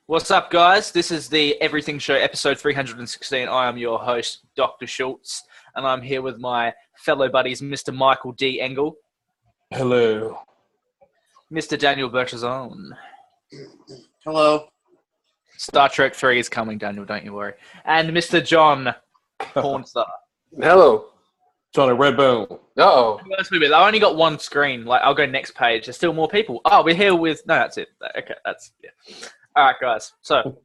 What's up, guys? This is the Everything Show, episode 316. I am your host, Dr. Schultz, and I'm here with my fellow buddies, Mr. Michael D. Engel. Hello. Mr. Daniel Bertrazon. Hello. Star Trek 3 is coming, Daniel, don't you worry. And Mr. John Pornstar. Hello. Johnny Redbone. Uh-oh. I've only got one screen. I'll go next page. There's still more people. Oh, we're here with... No, that's it. Okay, yeah. All right, guys. So,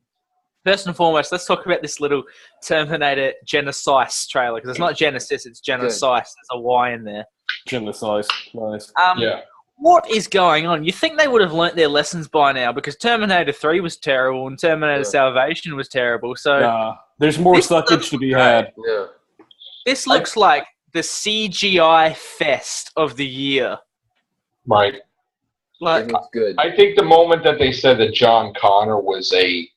first and foremost, let's talk about this little Terminator Genesis trailer, because it's not Genesis, it's Genesis. There's a Y in there. Genesis. Nice. Yeah. What is going on? You think they would have learnt their lessons by now, because Terminator 3 was terrible and Terminator Salvation was terrible. So there's more suckage to be had. Yeah. This looks like the CGI fest of the year. Right. Like, Good. I think the moment that they said that John Connor was a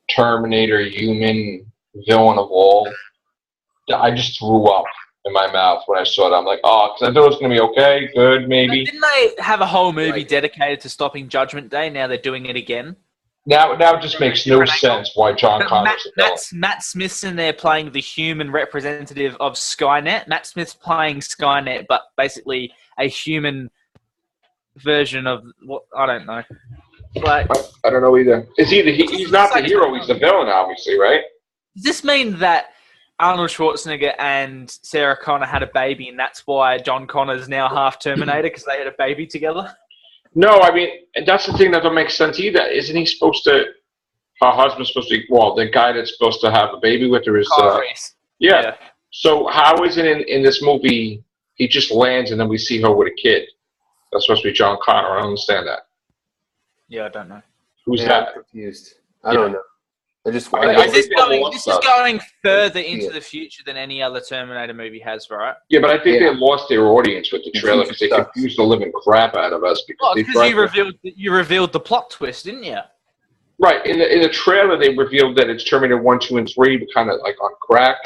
Terminator human villain of all, I just threw up in my mouth when I saw it. I'm like, oh, because I thought it was going to be okay, good, maybe. Didn't they have a whole movie dedicated to stopping Judgment Day? Now they're doing it again. Now it just makes no sense why John Connor's a villain. Matt Smith's in there playing the human representative of Skynet. Matt Smith's playing Skynet, but basically a human version of what I don't know. Like, I don't know either. He's not the hero, he's the villain, obviously, right? Does this mean that Arnold Schwarzenegger and Sarah Connor had a baby, and that's why John Connor's now half Terminator, because they had a baby together? No, I mean, that's the thing that don't make sense either. Isn't he supposed to, her husband's supposed to, the guy that's supposed to have a baby with her is, yeah. So how is it in this movie, he just lands and then we see her with a kid? That's supposed to be John Connor. I don't understand that. Yeah, I don't know. Who's that? I'm confused. I don't know. Is this going further into the future than any other Terminator movie has, right? Yeah, but I think they lost their audience with the trailer because they confused the living crap out of us. Because you revealed the plot twist, didn't you? Right. In the trailer, they revealed that it's Terminator 1, 2, and 3, but kind of like on crack.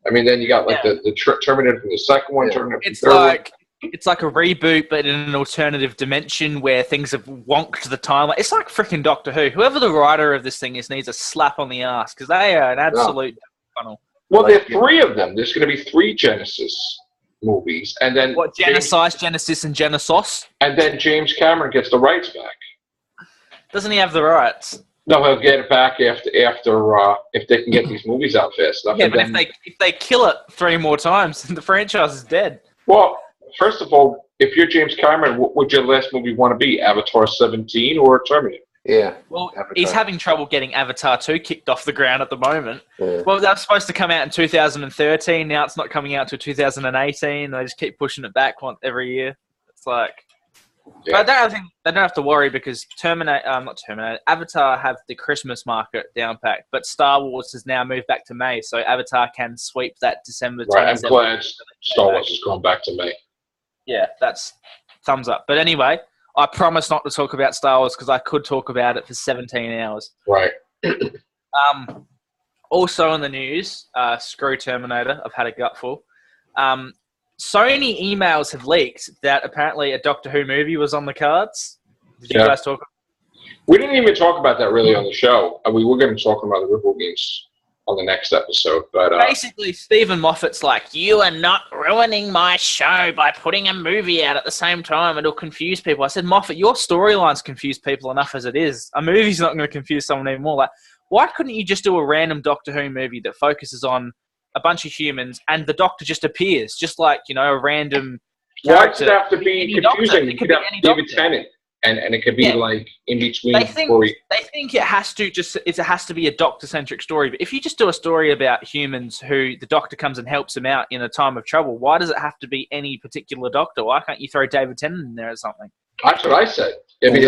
I mean, then you got like the Terminator from the second one, Terminator from the third one. It's like a reboot, but in an alternative dimension where things have wonked the timeline. It's like freaking Doctor Who. Whoever the writer of this thing is needs a slap on the ass, because they are an absolute funnel. Well, there are three of them. There's going to be 3 Genesis movies, and then Genesis, and Genesis, and then James Cameron gets the rights back. Doesn't he have the rights? No, he'll get it back after if they can get these movies out fast enough. Yeah, but if they kill it 3 more times, then the franchise is dead. Well, first of all, if you're James Cameron, what would your last movie want to be? Avatar 17 or Terminator? Yeah. Well, Avatar. He's having trouble getting Avatar 2 kicked off the ground at the moment. Yeah. Well, that was supposed to come out in 2013. Now it's not coming out until 2018. They just keep pushing it back every year. It's like... Yeah. But I don't think they don't have to worry because Avatar have the Christmas market down packed, but Star Wars has now moved back to May, so Avatar can sweep that December. Right, I'm glad Star Wars has gone back to May. Yeah, that's thumbs up. But anyway, I promise not to talk about Star Wars because I could talk about it for 17 hours. Right. Also in the news, screw Terminator. I've had a gutful. Sony emails have leaked that apparently a Doctor Who movie was on the cards. Did you guys talk? We didn't even talk about that really on the show. We were going to talk about the Ripple Games on the next episode. But basically, Stephen Moffat's like, you are not ruining my show by putting a movie out at the same time. It'll confuse people. I said, Moffat, your storylines confuse people enough as it is. A movie's not going to confuse someone even more. Like, why couldn't you just do a random Doctor Who movie that focuses on a bunch of humans, and the Doctor just appears, just like, a random character. Why does it have to be confusing? You could have David Tennant, and it could be like in between. They think it has to be a Doctor-centric story, but if you just do a story about humans who the Doctor comes and helps them out in a time of trouble, why does it have to be any particular Doctor? Why can't you throw David Tennant in there or something? That's what I said. I mean,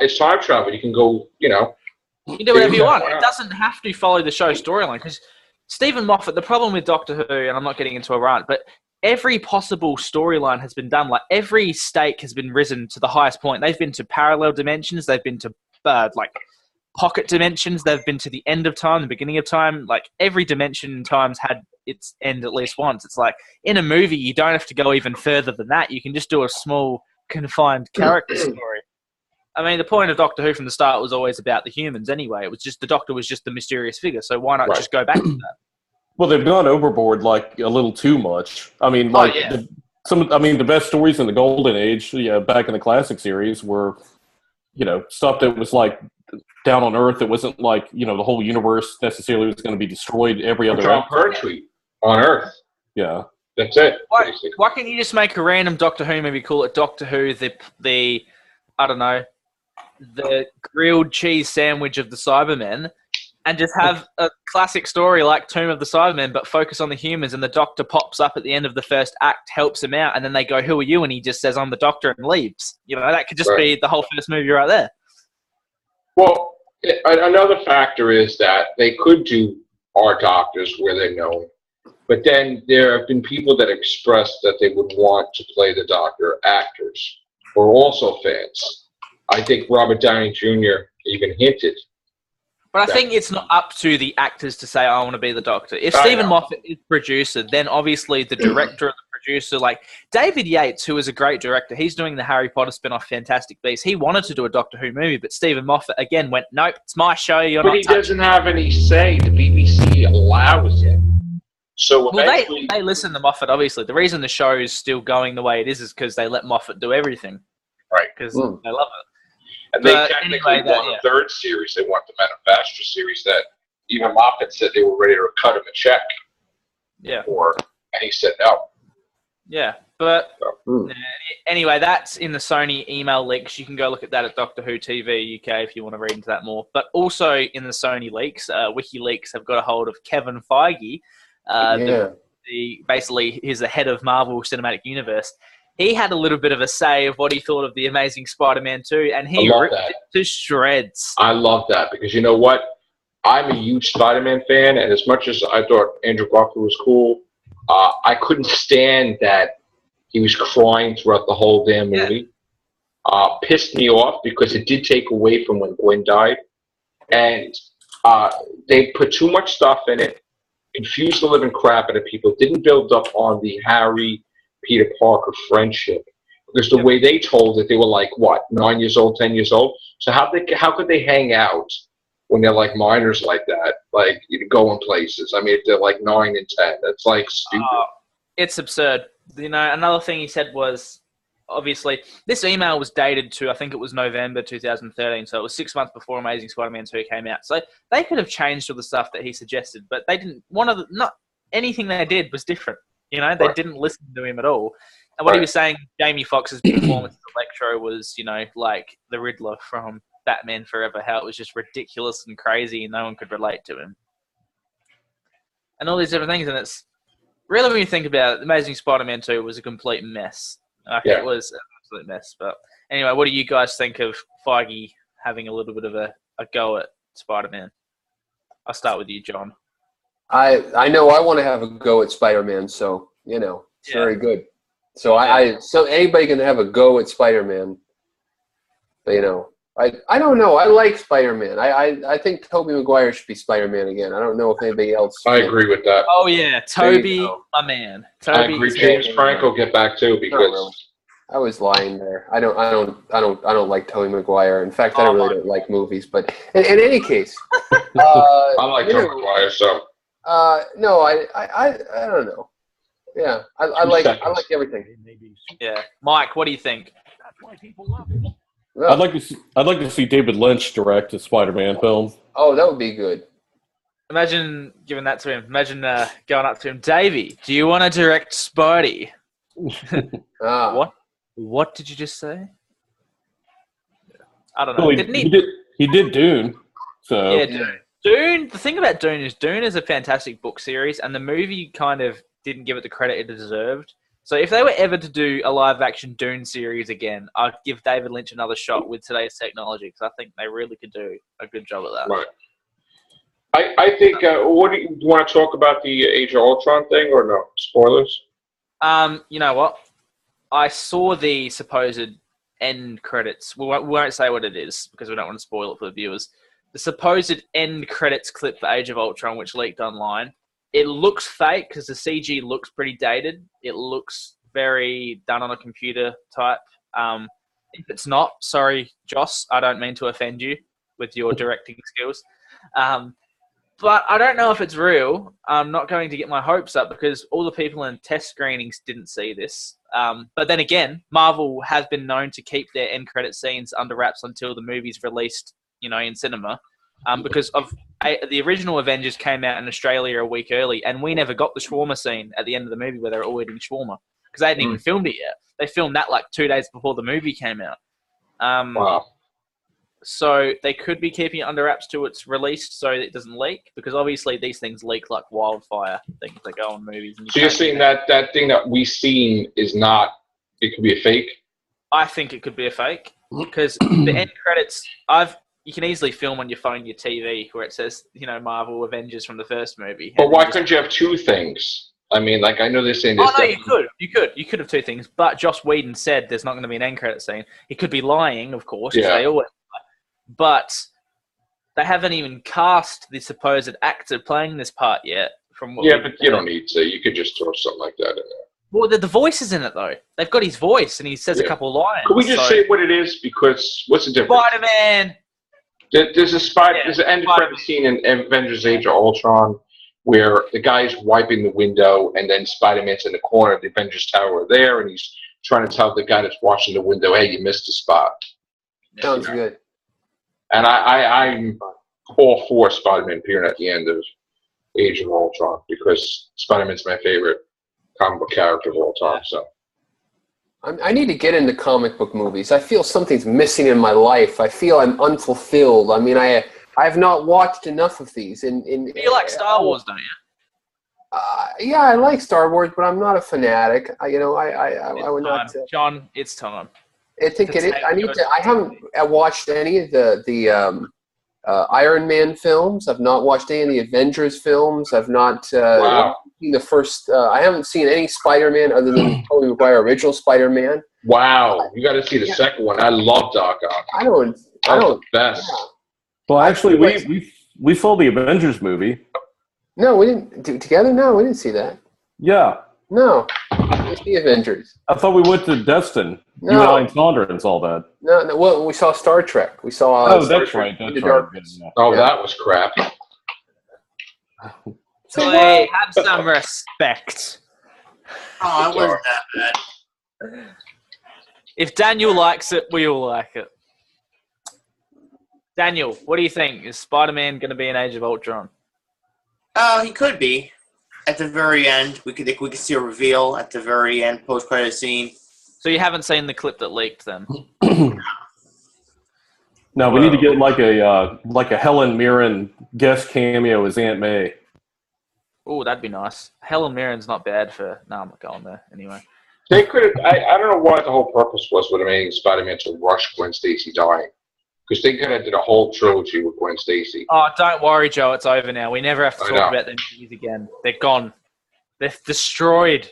it's time travel. You can go, You can do whatever you want. It doesn't have to follow the show storyline, because Stephen Moffat, the problem with Doctor Who, and I'm not getting into a rant, but every possible storyline has been done. Like, every stake has been risen to the highest point. They've been to parallel dimensions. They've been to, pocket dimensions. They've been to the end of time, the beginning of time. Like, every dimension in time's had its end at least once. It's like, in a movie, you don't have to go even further than that. You can just do a small, confined character story. I mean, the point of Doctor Who from the start was always about the humans anyway. It was just the Doctor was just the mysterious figure, so why not just go back to that? Well, they've gone overboard like a little too much. I mean, like the best stories in the Golden Age, back in the classic series, were stuff that was like down on Earth. It wasn't like the whole universe necessarily was going to be destroyed every other. John Pertwee on Earth. Yeah, that's it. Why can't you just make a random Doctor Who movie, call it Doctor Who the I don't know, the grilled cheese sandwich of the Cybermen, and just have a classic story like Tomb of the Cybermen, but focus on the humans, and the Doctor pops up at the end of the first act, helps him out, and then they go, "Who are you?" and he just says, "I'm the Doctor," and leaves. That could just be the whole first movie right there. Well, another factor is that they could do our Doctors where they're known, but then there have been people that expressed that they would want to play the Doctor, actors, who are also fans. I think Robert Downey Jr. even hinted. But I think it's not up to the actors to say, I want to be the Doctor. If Stephen Moffat is producer, then obviously the director and the producer, like David Yates, who is a great director, he's doing the Harry Potter spin-off Fantastic Beasts. He wanted to do a Doctor Who movie, but Stephen Moffat, again, went, nope, it's my show, you're not touching. But he doesn't have any say. The BBC allows him. So eventually... Well, they listen to Moffat, obviously. The reason the show is still going the way it is because they let Moffat do everything. Right. Because they love it. And they technically won the third series. They want the Man of Astra series that even Moffat said they were ready to cut him a check. Yeah. And he said no. Yeah. But anyway, that's in the Sony email leaks. You can go look at that at Doctor Who TV UK if you want to read into that more. But also in the Sony leaks, WikiLeaks have got a hold of Kevin Feige. Basically, he's the head of Marvel Cinematic Universe. He had a little bit of a say of what he thought of the Amazing Spider-Man 2, and he ripped it to shreds. I love that because you know what? I'm a huge Spider-Man fan, and as much as I thought Andrew Garfield was cool, I couldn't stand that he was crying throughout the whole damn movie. Pissed me off because it did take away from when Gwen died, and they put too much stuff in it, confused the living crap out of people, didn't build up on the Harry Peter Parker friendship, because the way they told it, they were like, what, 9 years old, 10 years old? So how could they hang out when they're like minors like that, like going places? I mean, if they're like 9 and 10, that's like stupid. It's absurd. Another thing he said was, obviously, this email was dated to, I think it was November 2013, so it was 6 months before Amazing Spider-Man 2 came out. So they could have changed all the stuff that he suggested, but they didn't. Not anything they did was different. They didn't listen to him at all. And what he was saying, Jamie Foxx's performance as Electro was, like the Riddler from Batman Forever, how it was just ridiculous and crazy and no one could relate to him. And all these different things. And it's really, when you think about it, Amazing Spider-Man 2 was a complete mess. It was an absolute mess. But anyway, what do you guys think of Feige having a little bit of a go at Spider-Man? I'll start with you, John. I know I want to have a go at Spider-Man, so it's very good. So so anybody can have a go at Spider-Man. But I don't know. I like Spider-Man. I think Tobey Maguire should be Spider-Man again. I don't know if anybody else. I agree with that. Oh yeah, Toby, my man. Toby, I agree. James Franco will get back too because I was lying there. I don't like Tobey Maguire. In fact, I don't like movies. But in any case, I like Tobey Maguire. So. No, I don't know. Yeah, I like everything. Yeah, Mike, what do you think? I'd like to see David Lynch direct a Spider-Man film. Oh, that would be good. Imagine giving that to him. Imagine going up to him, Davey, do you want to direct Spidey? What did you just say? I don't know. Well, he did Dune. So yeah, Dune. The thing about Dune is a fantastic book series, and the movie kind of didn't give it the credit it deserved. So if they were ever to do a live-action Dune series again, I'd give David Lynch another shot with today's technology, because I think they really could do a good job at that. Right. I think, what do you want to talk about the Age of Ultron thing, or no? Spoilers? You know what? I saw the supposed end credits. We won't say what it is, because we don't want to spoil it for the viewers. The supposed end credits clip for Age of Ultron, which leaked online. It looks fake because the CG looks pretty dated. It looks very done on a computer type. If it's not, sorry, Joss, I don't mean to offend you with your directing skills. But I don't know if it's real. I'm not going to get my hopes up because all the people in test screenings didn't see this. But then again, Marvel has been known to keep their end credit scenes under wraps until the movie's released, in cinema. Because the original Avengers came out in Australia a week early, and we never got the shawarma scene at the end of the movie where they were all eating shawarma because they hadn't even filmed it yet. They filmed that like 2 days before the movie came out. Wow. So they could be keeping it under wraps till it's released so it doesn't leak, because obviously these things leak like wildfire. Things that go on movies. So you're saying that thing that we've seen is not? It could be a fake. I think it could be a fake because the end credits. You can easily film on your phone, your TV, where it says Marvel Avengers from the first movie. But why couldn't you have two things? I mean, like I know they're saying this. Oh no, you could have two things. But Joss Whedon said there's not going to be an end credit scene. He could be lying, of course. Yeah. They always. But they haven't even cast the supposed actor playing this part yet. But you don't need to. You could just throw something like that in there. Well, the voice is in it, though. They've got his voice, and he says a couple of lines. Could we just say what it is? Because what's the difference? Spider-Man! There's an end credit scene in Avengers Age of Ultron where the guy's wiping the window, and then Spider-Man's in the corner of the Avengers Tower there, and he's trying to tell the guy that's watching the window, hey, you missed a spot. Sounds good. And I'm all for Spider-Man appearing at the end of Age of Ultron because Spider-Man's my favorite comic book character of all time. So I need to get into comic book movies. I feel something's missing in my life. I feel I'm unfulfilled. I mean, I have not watched enough of these. You like Star Wars, don't you? Yeah, I like Star Wars, but I'm not a fanatic. I would not. John, it's time. I think it is. I haven't watched any of the Iron Man films. I've not watched any of the Avengers films. I've not seen the first. I haven't seen any Spider-Man other than Tobey Maguire original Spider-Man. Wow, you got to see the second one. I love Doc Ock. I don't. The best. Yeah. Well, actually, we saw the Avengers movie. No, we didn't together. No, we didn't see that. Yeah. No, it's the Avengers. I thought we went to Destin. No. You and I and Sandra and saw that. No. Well, we saw Star Trek. We saw. That's right. That was crap. So hey, have some respect. Oh, it wasn't that bad. If Daniel likes it, we all like it. Daniel, what do you think? Is Spider-Man going to be in Age of Ultron? He could be. At the very end, we could see a reveal at the very end, post-credit scene. So you haven't seen the clip that leaked, then? No, we need to get like a Helen Mirren guest cameo as Aunt May. Oh, that'd be nice. Helen Mirren's not bad for. No, I'm not going there anyway. They could have. I don't know what the whole purpose was with Amazing Spider-Man to rush Gwen Stacy dying. Because they could have did a whole trilogy with Gwen Stacy. Oh, don't worry, Joe. It's over now. We never have to talk about them movies again. They're gone. They're destroyed.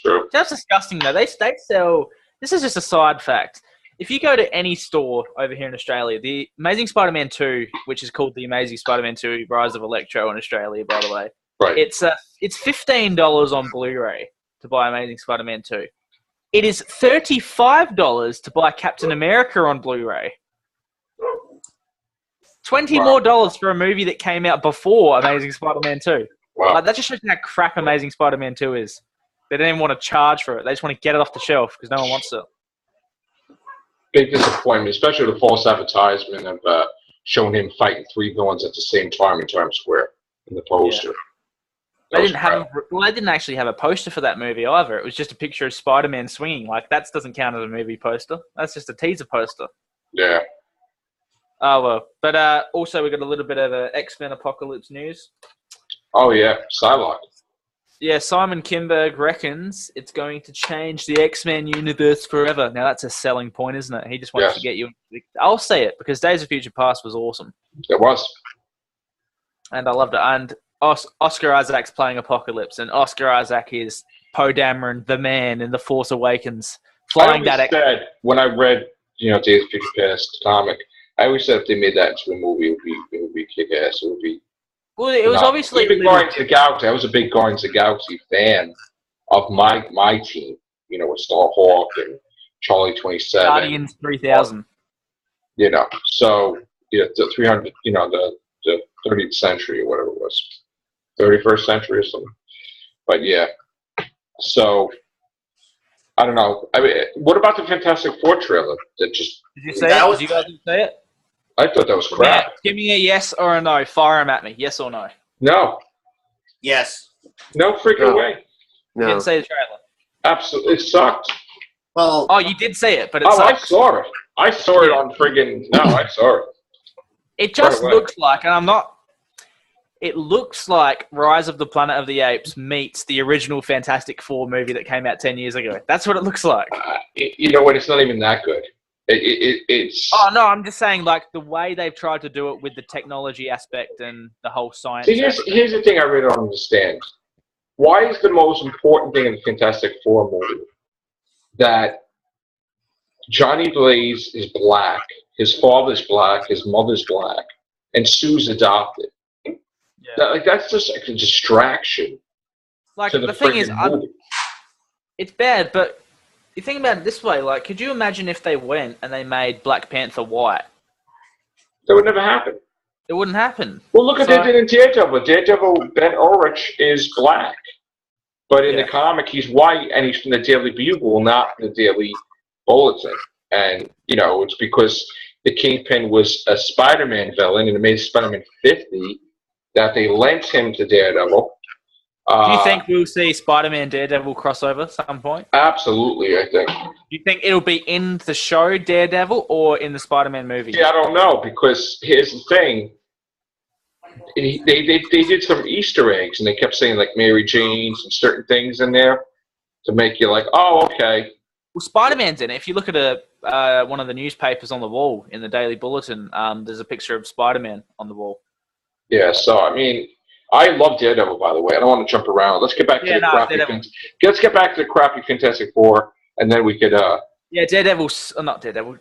True. That's disgusting, though. They sell... This is just a side fact. If you go to any store over here in Australia, the Amazing Spider-Man 2, which is called The Amazing Spider-Man 2 Rise of Electro in Australia, by the way. Right. It's $15 on Blu-ray to buy Amazing Spider-Man 2. It is $35 to buy Captain America on Blu-ray. $20 more for a movie that came out before Amazing Spider-Man 2. Wow. Like, that just shows you how crap Amazing Spider-Man 2 is. They don't even want to charge for it. They just want to get it off the shelf because no one wants it. Big disappointment, especially the false advertisement of showing him fighting three villains at the same time in Times Square in the poster. Yeah. They didn't actually have a poster for that movie either. It was just a picture of Spider-Man swinging. Like, that doesn't count as a movie poster. That's just a teaser poster. Yeah. Oh, well. But also we got a little bit of X-Men Apocalypse news. Oh, yeah. Psylocke. Yeah, Simon Kinberg reckons it's going to change the X-Men universe forever. Now, that's a selling point, isn't it? He just wants to get you... I'll say it, because Days of Future Past was awesome. It was. And I loved it. And Oscar Isaac's playing Apocalypse, and Oscar Isaac is Poe Dameron, the man in The Force Awakens, flying that... When I read, Days of Future Past comic, I always said if they made that into a movie, it would be kick-ass. It would be... Well, it was obviously... Guardians of the Galaxy. I was a big Guardians of the Galaxy fan of my team, with Starhawk and Charlie 27. Guardians 3000. You know, so the 300. You know, the 30th century or whatever it was, 31st century or something. But yeah, so I don't know. I mean, what about the Fantastic Four trailer? That just did you say it? Did you guys say it? I thought that was crap. Give me a yes or a no. Fire them at me. Yes or no. No. Yes. No freaking way. No. You didn't say the trailer. Absolutely, it sucked. Well, oh, you did say it, but it sucked. I saw it. I saw it on friggin'. No, I saw it. It just looks like, and I'm not. It looks like Rise of the Planet of the Apes meets the original Fantastic Four movie that came out 10 years ago. That's what it looks like. You know what? It's not even that good. It's. Oh no, I'm just saying, like the way they've tried to do it with the technology aspect and the whole science. See, here's the thing I really don't understand. Why is the most important thing in the Fantastic Four movie that Johnny Blaze is black, his father's black, his mother's black, and Sue's adopted? Yeah. That's just like a distraction. Like the thing is, it's bad, but you think about it this way: like, could you imagine if they went and they made Black Panther white? That would never happen. It wouldn't happen. Well, look at what they did in Daredevil. Daredevil, Ben Urich is black, but in the comic he's white, and he's from the Daily Bugle, not the Daily Bulletin. And you know, it's because the Kingpin was a Spider-Man villain, and it made Spider-Man 50 that they lent him to Daredevil. Do you think we'll see Spider-Man Daredevil crossover at some point? Absolutely, I think. Do you think it'll be in the show Daredevil or in the Spider-Man movie? Yeah, I don't know, because here's the thing. They did some Easter eggs, and they kept saying, like, Mary Jane's and certain things in there to make you like, oh, okay. Well, Spider-Man's in it. If you look at one of the newspapers on the wall in the Daily Bulletin, there's a picture of Spider-Man on the wall. Yeah, so, I mean, I love Daredevil, by the way. I don't want to jump around. Let's get back to let's get back to the crappy Fantastic Four, and then we could... not Daredevil.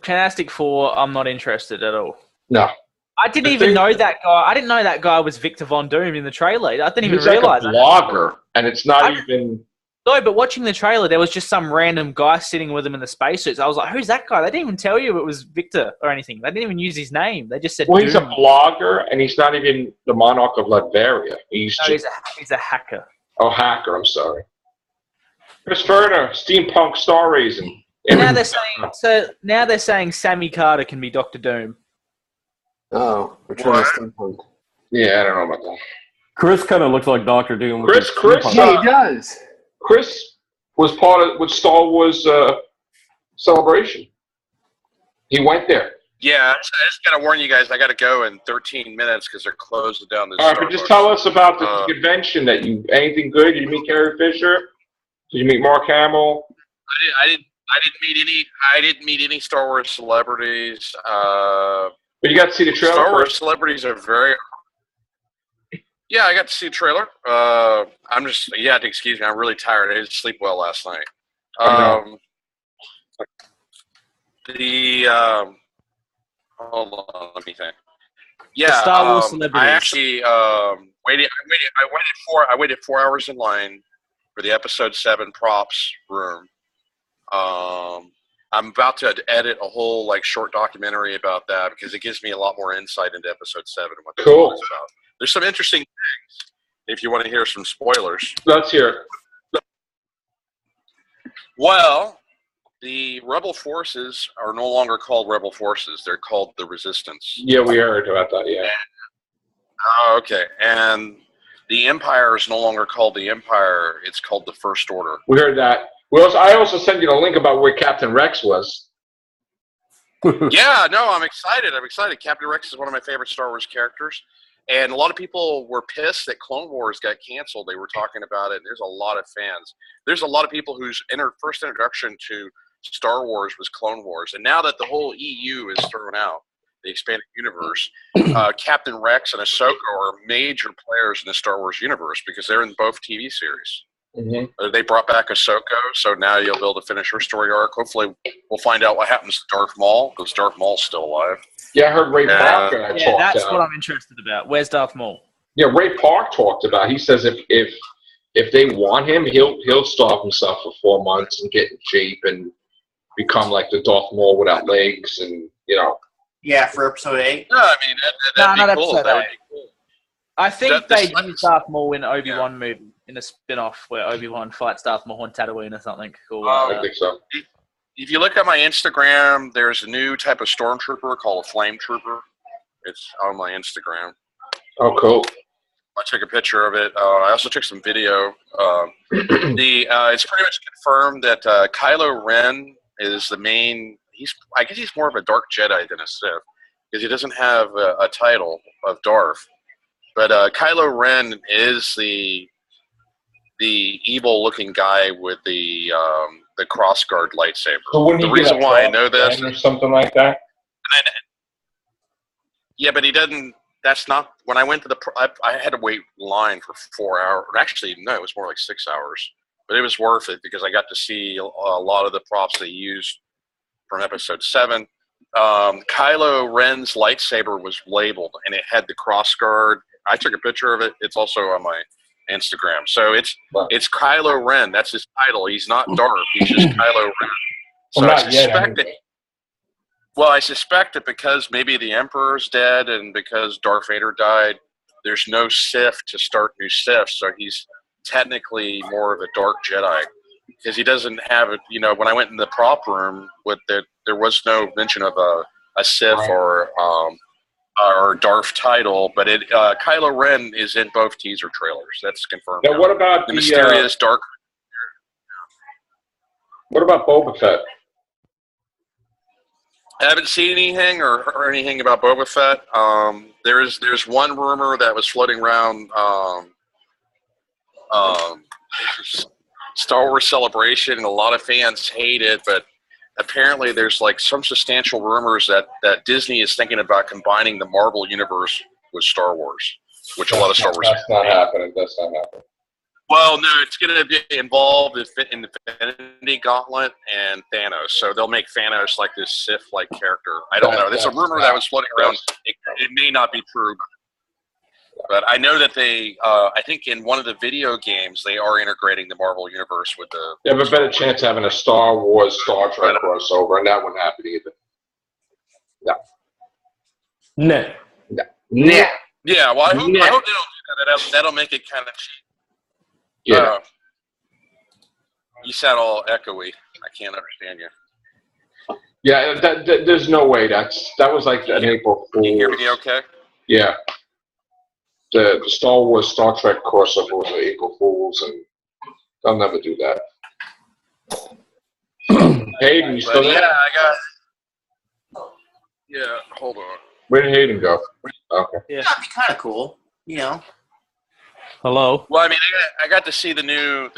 Fantastic Four, I'm not interested at all. No. I didn't even know that guy. I didn't know that guy was Victor Von Doom in the trailer. I didn't even realize that. He's like a blogger, and it's not even... No, but watching the trailer, there was just some random guy sitting with him in the spacesuits. I was like, who's that guy? They didn't even tell you it was Victor or anything. They didn't even use his name. They just said Well, he's a blogger, and he's not even the monarch of Latveria. He's a hacker. Oh, hacker, I'm sorry. Chris Verner, steampunk star raising. Now they're saying Sammy Carter can be Dr. Doom. Oh, we're trying to steampunk. Yeah, I don't know about that. Chris kind of looks like Dr. Doom. Chris, yeah, he does. Chris was part of Star Wars Celebration. He went there. Yeah, I just got to warn you guys, I got to go in 13 minutes because they're closing down this. All right, but just tell us about the convention anything good? Did you meet Carrie Fisher? Did you meet Mark Hamill? I didn't meet any Star Wars celebrities. But you got to see the trailer. Star Wars celebrities are very... Yeah, I got to see the trailer. Excuse me, I'm really tired. I didn't sleep well last night. Hold on, let me think. Yeah, the Star Wars celebrities. I actually waited. I waited 4 hours in line for the Episode 7 props room. I'm about to edit a whole short documentary about that because it gives me a lot more insight into Episode 7 and what the cool is about. There's some interesting things if you want to hear some spoilers. Let's hear it. Well, the Rebel Forces are no longer called Rebel Forces. They're called the Resistance. Yeah, we heard about that, yeah. Okay. And the Empire is no longer called the Empire. It's called the First Order. We heard that. I also sent you the link about where Captain Rex was. Yeah, no, I'm excited. Captain Rex is one of my favorite Star Wars characters. And a lot of people were pissed that Clone Wars got canceled. They were talking about it. There's a lot of fans. There's a lot of people whose first introduction to Star Wars was Clone Wars. And now that the whole EU is thrown out, the expanded universe, Captain Rex and Ahsoka are major players in the Star Wars universe because they're in both TV series. Mm-hmm. They brought back Ahsoka, so now you'll be able to finish her story arc. Hopefully, we'll find out what happens to Darth Maul, because Darth Maul's still alive. Yeah, I heard Ray Park talked about. That's what I'm interested about. Where's Darth Maul? Yeah, Ray Park talked about. He says if they want him, he'll starve himself for 4 months and get in shape and become like the Darth Maul without legs, and Yeah, for episode 8. No, I mean that'd be cool. That would be cool. I think they use Darth Maul in Obi-Wan movie, in a spin-off where Obi-Wan fights Darth Maul on Tatooine or something cool. I think so. If you look at my Instagram, there's a new type of stormtrooper called a flame trooper. It's on my Instagram. Oh, cool. I took a picture of it. I also took some video. It's pretty much confirmed that Kylo Ren is the main. I guess he's more of a Dark Jedi than a Sith because he doesn't have a title of Darth. But Kylo Ren is the evil-looking guy with the crossguard lightsaber. So wouldn't the reason why I know this or something like that. Yeah, but he doesn't. That's not when I went to I had to wait in line for 4 hours. Actually, no, it was more like 6 hours. But it was worth it because I got to see a lot of the props they used from Episode 7. Kylo Ren's lightsaber was labeled, and it had the crossguard. I took a picture of it. It's also on my Instagram. So it's Kylo Ren. That's his title. He's not Darth. He's just Kylo Ren. So I suspect that. Well, I suspect that because maybe the Emperor's dead and because Darth Vader died, there's no Sith to start new Sith. So he's technically more of a Dark Jedi because he doesn't have it. When I went in the prop room, there was no mention of a Sith or Darth title, but Kylo Ren is in both teaser trailers. That's confirmed. Now, what about the mysterious dark? What about Boba Fett? I haven't seen anything or heard anything about Boba Fett. There's one rumor that was floating around Star Wars Celebration, and a lot of fans hate it, but apparently there's like some substantial rumors that Disney is thinking about combining the Marvel universe with Star Wars, which a lot of Star Wars. That's not happening. That's not happening. Well, no, it's going to be involved in the Infinity Gauntlet and Thanos. So they'll make Thanos like this Sith-like character. I don't know. There's a rumor that was floating around. It may not be true. But I know that they, I think in one of the video games, they are integrating the Marvel Universe with the... You have a better chance of having a Star Wars, Star Trek crossover, and that wouldn't happen either. No. Nah. Yeah, well, I hope they don't do that. That'll make it kind of cheap. Yeah. You sound all echoey. I can't understand you. Yeah, there's no way. That was like an April Fool's. Can you hear me okay? Yeah. The Star Wars, Star Trek crossover was an April Fool's, and they'll never do that. Hayden, you still there? Yeah, hold on. Where did Hayden go? Okay. Yeah, that'd be kind of cool. Hello. Well, I mean, I got to see the new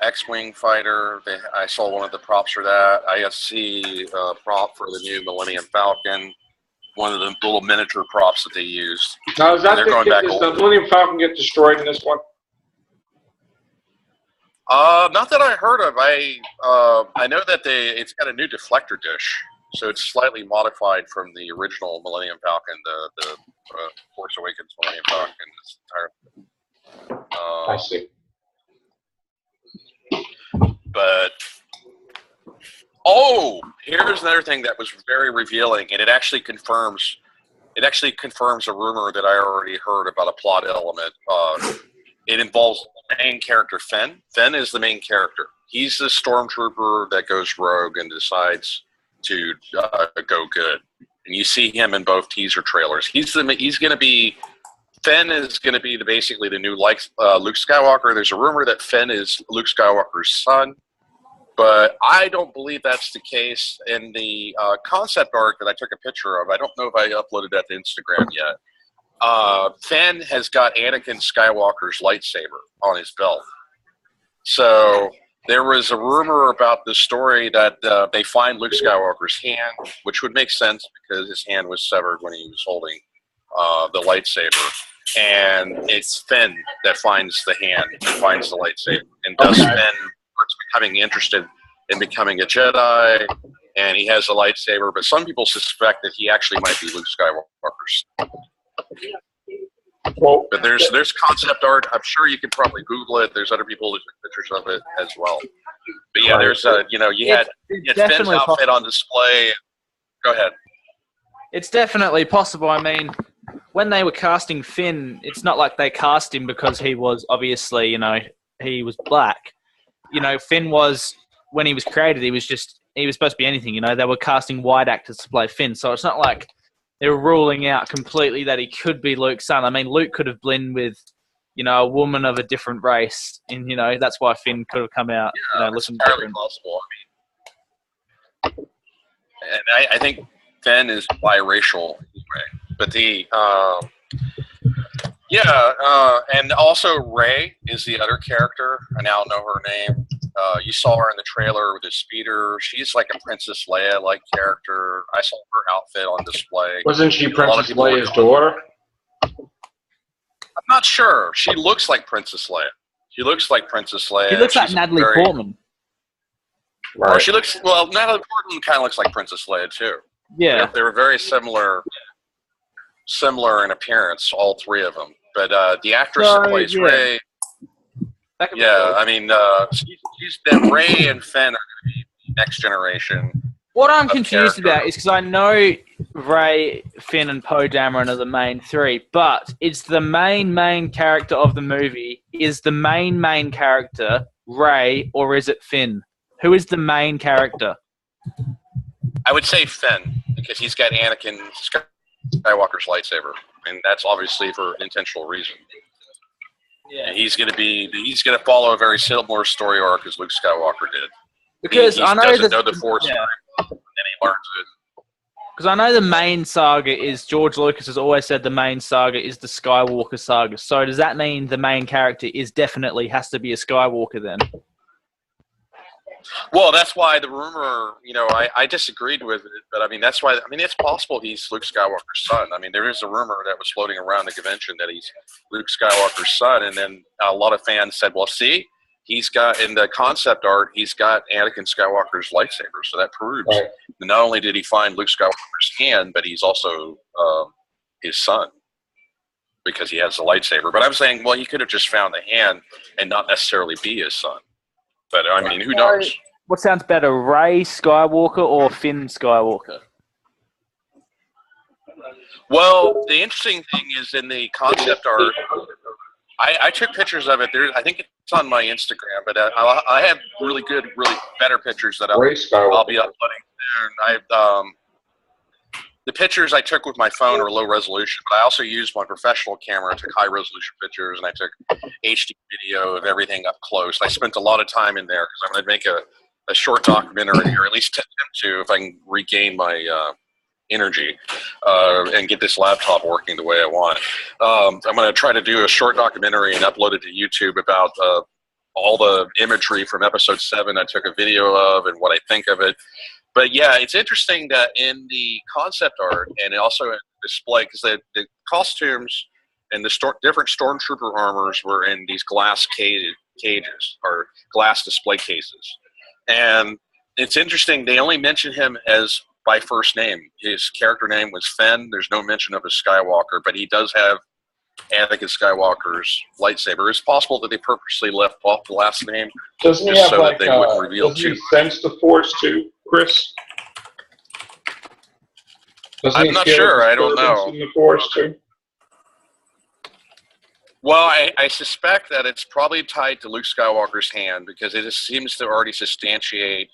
X-wing fighter. I saw one of the props for that. I got to see a prop for the new Millennium Falcon. One of the little miniature props that they used. Now, does the Millennium Falcon get destroyed in this one? Not that I heard of. I know that it's got a new deflector dish, so it's slightly modified from the original Millennium Falcon, the Force Awakens Millennium Falcon. I see. But here's another thing that was very revealing, and it actually confirms a rumor that I already heard about a plot element. It involves the main character, Finn. Finn is the main character. He's the stormtrooper that goes rogue and decides to go good. And you see him in both teaser trailers. Finn is going to be basically the new Luke Skywalker. There's a rumor that Finn is Luke Skywalker's son, but I don't believe that's the case. In the concept art that I took a picture of, I don't know if I uploaded that to Instagram yet, Finn has got Anakin Skywalker's lightsaber on his belt. So there was a rumor about the story that they find Luke Skywalker's hand, which would make sense because his hand was severed when he was holding the lightsaber. And it's Finn that finds the hand, finds the lightsaber. And thus Finn starts becoming interested in becoming a Jedi, and he has a lightsaber. But some people suspect that he actually might be Luke Skywalker's. But there's concept art. I'm sure you can probably Google it. There's other people who took pictures of it as well. But yeah, there's you had Finn's outfit on display. Go ahead. It's definitely possible. I mean, when they were casting Finn, it's not like they cast him because he was obviously, he was black. Finn was, when he was created, he was supposed to be anything. They were casting white actors to play Finn, so it's not like they were ruling out completely that he could be Luke's son. I mean, Luke could have blended with, a woman of a different race, and that's why Finn could have come out. Yeah, it's entirely possible. I mean, and I think Finn is biracial anyway, but and also Rey is the other character. I now know her name. You saw her in the trailer with the speeder. She's like a Princess Leia-like character. I saw her outfit on display. Wasn't she Princess Leia's daughter? I'm not sure. She looks like Princess Leia. She looks like Natalie Portman. Right. Natalie Portman kind of looks like Princess Leia too. Yeah. They were very similar in appearance, all three of them. But the actress that plays Rey, I mean, she's been Rey and Finn are going to be next generation. What I'm confused about is because I know Rey, Finn, and Poe Dameron are the main three, but it's the main character of the movie. Is the main character Rey or is it Finn? Who is the main character? I would say Finn because he's got Anakin Skywalker's lightsaber, and that's obviously for an intentional reason. Yeah, and he's going to follow a very similar story arc as Luke Skywalker did. Because he doesn't know the Force, and then he learns it. Because I know the main saga is George Lucas has always said the main saga is the Skywalker saga. So does that mean the main character has to be a Skywalker then? Well, that's why the rumor, I disagreed with it, but I mean, that's why, it's possible he's Luke Skywalker's son. I mean, there is a rumor that was floating around the convention that he's Luke Skywalker's son, and then a lot of fans said, well, see, he's got, in the concept art, he's got Anakin Skywalker's lightsaber, so that proves that not only did he find Luke Skywalker's hand, but he's also his son, because he has the lightsaber. But I'm saying, well, he could have just found the hand and not necessarily be his son. But, I mean, who knows? What sounds better, Rey Skywalker or Finn Skywalker? Well, the interesting thing is in the concept art, I took pictures of it. I think it's on my Instagram, but I have really better pictures that I'll be uploading there. And the pictures I took with my phone are low resolution, but I also used my professional camera and took high resolution pictures, and I took HD video of everything up close. I spent a lot of time in there because I'm going to make a short documentary, or at least attempt to, if I can regain my energy and get this laptop working the way I want. I'm going to try to do a short documentary and upload it to YouTube about all the imagery from episode 7 I took a video of and what I think of it. But yeah, it's interesting that in the concept art and also in display, because the costumes and the different stormtrooper armors were in these glass cages or glass display cases. And it's interesting, they only mention him as by first name. His character name was Finn. There's no mention of a Skywalker, but he does have Anakin Skywalker's lightsaber. It's possible that they purposely left off the last name doesn't just so that they wouldn't reveal too much. Doesn't he sense the Force too, Chris? I'm not sure. I don't know. In the Force too? Well, I suspect that it's probably tied to Luke Skywalker's hand because it just seems to already substantiate.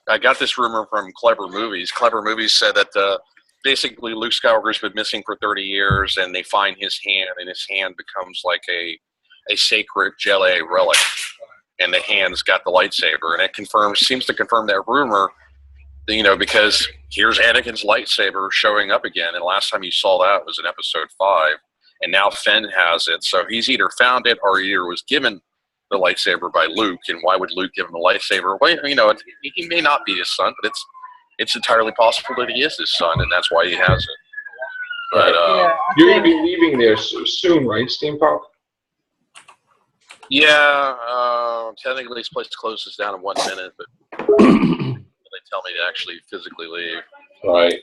I got this rumor from Clever Movies. Clever Movies said that basically Luke Skywalker's been missing for 30 years, and they find his hand, and his hand becomes like a sacred Jedi relic, and the hand's got the lightsaber, and it seems to confirm that rumor, because here's Anakin's lightsaber showing up again, and last time you saw that was in episode 5, and now Finn has it, so he's either found it or either was given the lightsaber by Luke, and why would Luke give him the lightsaber? Well, he may not be his son, but it's entirely possible that he is his son, and that's why he has it. But you're going to be leaving there soon, right, Steampunk? Yeah, technically this place closes down in 1 minute, but they tell me to actually physically leave. Right.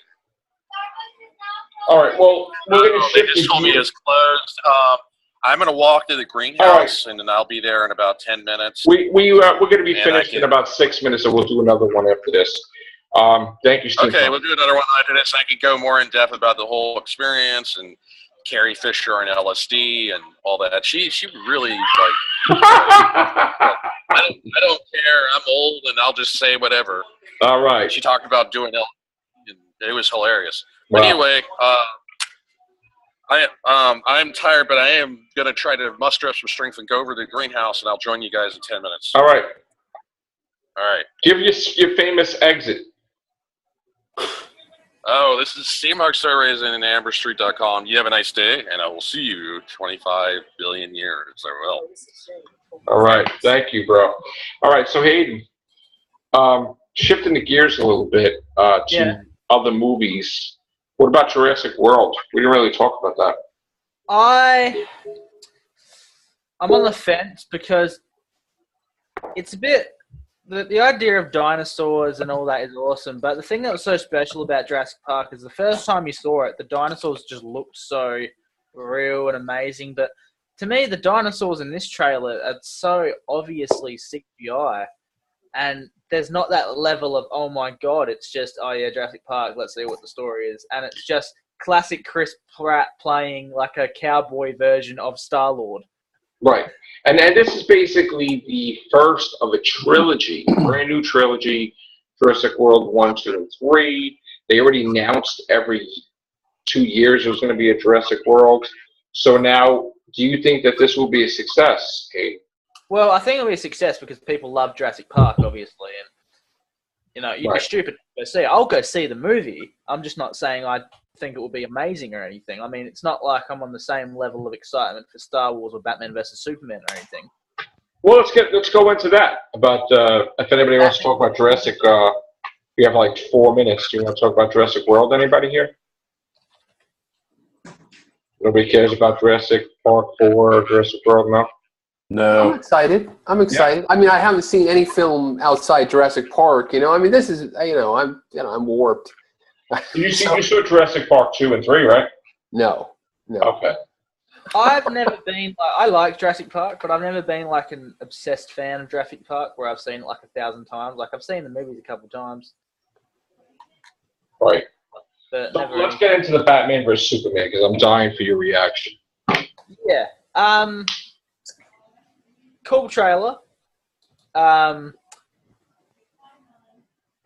All right. Well, we're going to they just told me it's closed. I'm going to walk to the greenhouse, and then I'll be there in about 10 minutes. We're going to be finished in about 6 minutes, and we'll do another one after this. Thank you, Steve. Okay, we'll do another one after this. I could go more in depth about the whole experience and Carrie Fisher and LSD and all that. She really like. I don't care. I'm old, and I'll just say whatever. All right. She talked about doing LSD. It was hilarious. Wow. But anyway, I'm tired, but I am going to try to muster up some strength and go over to the greenhouse, and I'll join you guys in 10 minutes. All right. All right. Give your famous exit. Oh, this is CMarkStarRaising and AmberStreet.com. You have a nice day, and I will see you 25 billion years. I will. All right. Thank you, bro. All right. So, Hayden, shifting the gears a little bit to other movies. What about Jurassic World? We didn't really talk about that. I'm on the fence because it's a bit... The idea of dinosaurs and all that is awesome, but the thing that was so special about Jurassic Park is the first time you saw it, the dinosaurs just looked so real and amazing. But to me, the dinosaurs in this trailer are so obviously CGI, and there's not that level of, oh my god, it's just, oh yeah, Jurassic Park, let's see what the story is. And it's just classic Chris Pratt playing like a cowboy version of Star-Lord. Right. And this is basically the first of a trilogy, a brand new trilogy, Jurassic World 1, 2, and 3. They already announced every 2 years there's going to be a Jurassic World. So now, do you think that this will be a success, Kate? Well, I think it'll be a success because people love Jurassic Park, obviously. And, you know, you'd be stupid to go see it. I'll go see the movie. I'm just not saying I think it will be amazing or anything. I mean, it's not like I'm on the same level of excitement for Star Wars or Batman versus Superman or anything. Well, let's go into that. About if anybody wants to talk about Jurassic, we have like 4 minutes. Do you want to talk about Jurassic World? Anybody here? Nobody cares about Jurassic Park 4 or Jurassic World now? No. I'm excited. Yeah. I mean, I haven't seen any film outside Jurassic Park. You know, I mean, this is I'm warped. You saw Jurassic Park 2 and 3, right? No. Okay. I've never been. I like Jurassic Park, but I've never been like an obsessed fan of Jurassic Park where I've seen it like 1,000 times. Like I've seen the movies a couple times. Right. But so let's get into the Batman vs Superman because I'm dying for your reaction. Yeah. Cool trailer.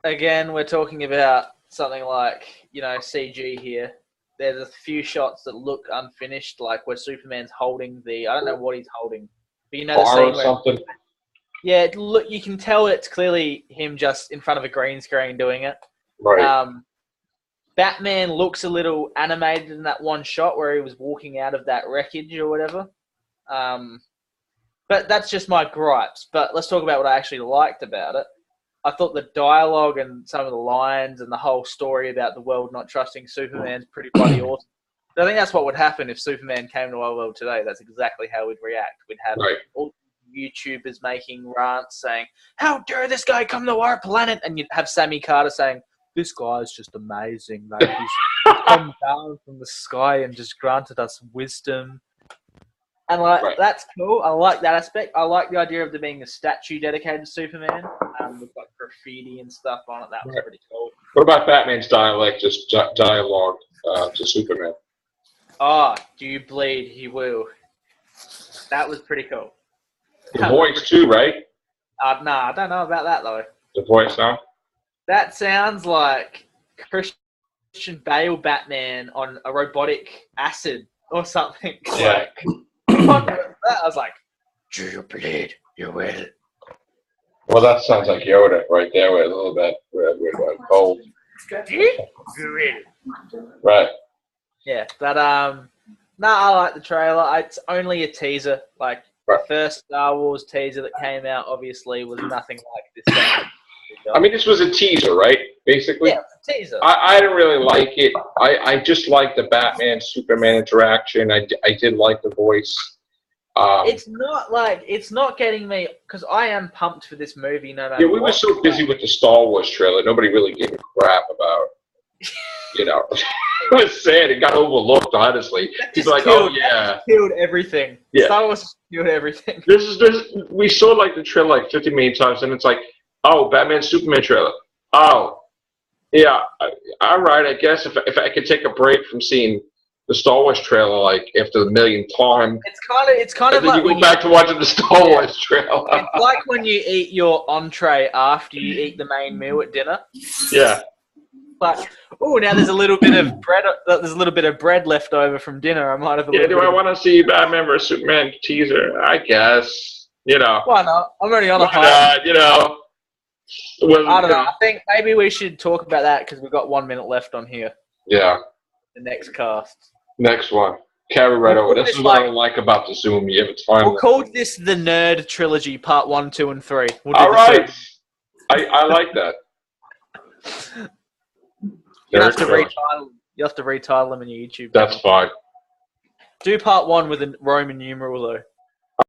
Again, we're talking about something like, you know, CG here. There's a few shots that look unfinished, like where Superman's holding I don't know what he's holding, but you know the scene where something. Yeah, look, you can tell it's clearly him just in front of a green screen doing it. Right. Batman looks a little animated in that one shot where he was walking out of that wreckage or whatever. But that's just my gripes. But let's talk about what I actually liked about it. I thought the dialogue and some of the lines and the whole story about the world not trusting Superman's pretty bloody awesome. But I think that's what would happen if Superman came to our world today. That's exactly how we'd react. We'd have all YouTubers making rants saying, how dare this guy come to our planet? And you'd have Sammy Carter saying, this guy is just amazing. Like, he's come down from the sky and just granted us wisdom. And that's cool. I like that aspect. I like the idea of there being a statue dedicated to Superman with like graffiti and stuff on it. That was pretty cool. What about Batman's dialogue to Superman? Oh, do you bleed? He will. That was pretty cool. The voice too, right? Nah, I don't know about that though. The voice now? That sounds like Christian Bale Batman on a robotic acid or something. Yeah. I was like, do you bleed? You will. Well, that sounds like Yoda right there with a little bit cold. Right. Yeah, but I like the trailer. It's only a teaser. Like the first Star Wars teaser that came out, obviously, was nothing like this. I mean, this was a teaser, right? Basically. Yeah, a teaser. I didn't really like it. I just liked the Batman Superman interaction. I did like the voice. It's not getting me because I am pumped for this movie. No matter. Yeah, we were so busy with the Star Wars trailer, nobody really gave a crap about. You know. was sad. It got overlooked, honestly. He's like, killed, oh, yeah. Killed everything. Yeah. Star Wars killed everything. We saw, like, the trailer, like, 50 million times, and it's like, oh, Batman, Superman trailer. Oh, yeah, all right, I guess if I could take a break from seeing the Star Wars trailer, like, after the millionth time. It's kind of like you go back to watching the Star Wars trailer. It's like when you eat your entree after you eat the main meal at dinner. Yeah. Like, oh, now there's a little bit of bread. There's a little bit of bread left over from dinner. I might have. Do I want to see Batman vs Superman teaser? I guess. Why not? I'm already on a high. I don't know. I think maybe we should talk about that because we've got 1 minute left on here. Yeah. The next cast. Next one. Carry right over. This is what I don't like about the Zoom. You have time. We'll call this the Nerd Trilogy, Part 1, 2, and 3. All right. I like that. You have to retitle them in your YouTube. That's fine. Do Part 1 with a Roman numeral though.